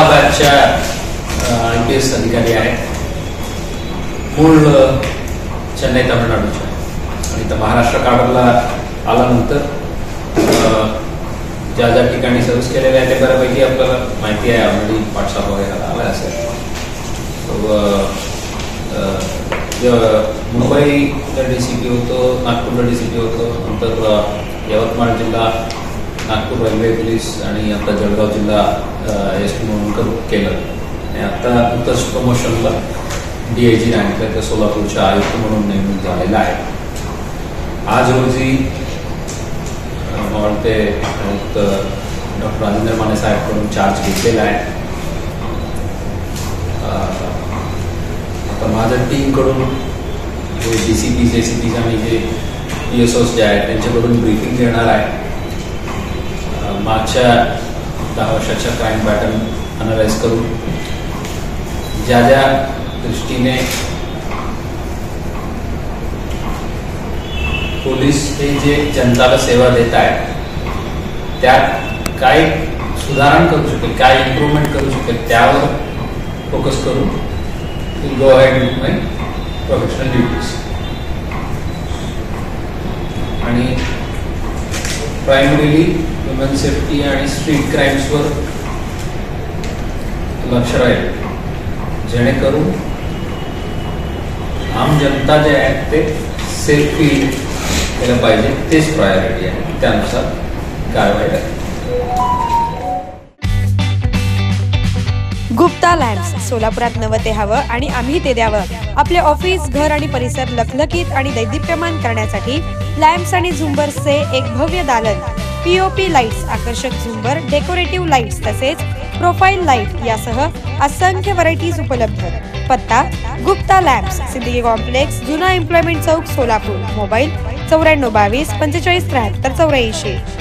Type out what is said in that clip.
बॅचच्या IPS अधिकारी आहेत. मूळ चेन्नई तामिळनाडूच्या आणि इथं महाराष्ट्र काढला आल्यानंतर ज्या ज्या ठिकाणी सर्व्हिस केलेले आहे ते बऱ्यापैकी आपल्याला माहिती आहे. ऑलरेडी व्हॉट्सअप वगैरे आला असेल. मुंबईला DCP होतो, नागपूरला DCP होतो, नंतर यवतमाळ जिल्हा, नागपूर रेल्वे पोलीस आणि आता जळगाव जिल्हा SP म्हणून केलं आणि आता नुकतंच प्रमोशनला DIG रँकला तर सोलापूरच्या आयुक्त म्हणून नेमणूक झालेला आहे. आज रोजी ते डॉक्टर राजेंद्र माने साहेबकडून चार्ज घेतलेला आहे. आता माझ्या टीमकडून जे DCPs, ACPs आणि जे PSOs जे आहेत त्यांच्याकडून ब्रीफिंग घेणार आहे. मागच्या 10 वर्षाच्या क्राईम पॅटर्न अनालाइज करून ज्या ज्या दृष्टीने पोलीस हे जे जनताला सेवा देत आहेत त्यात काय सुधारण करू शकेल, काय इम्प्रूव्हमेंट करू शकेल त्यावर फोकस करून go ahead with my professional duties आणि प्रायमरीली ह्युमन सेफ्टी आणि स्ट्रीट क्राईम्सवर लक्ष राहील, जेणेकरून आम जनता जे आहेत ते सेफ फील केलं पाहिजे. तेच प्रायोरिटी आहे, त्यानुसार कारवाई आहे. गुप्ता लॅम्प्स सोलापुरात नवं ते हवं आणि आम्ही ते द्यावं. आपले ऑफिस, घर आणि परिसर लखलखीत आणि दैदिप्यमान करण्यासाठी लॅम्प्स आणि झुंबर्सचे एक भव्य दालन, POP लाईट्स, आकर्षक झुंबर, डेकोरेटिव्ह लाईट्स तसेच प्रोफाईल लाईट यासह असंख्य व्हरायटीज उपलब्ध. पत्ता गुप्ता लॅम्प्स, सिंदगी कॉम्प्लेक्स, जुना एम्प्लॉयमेंट चौक, सोलापूर. मोबाईल 94 22 45 73 84.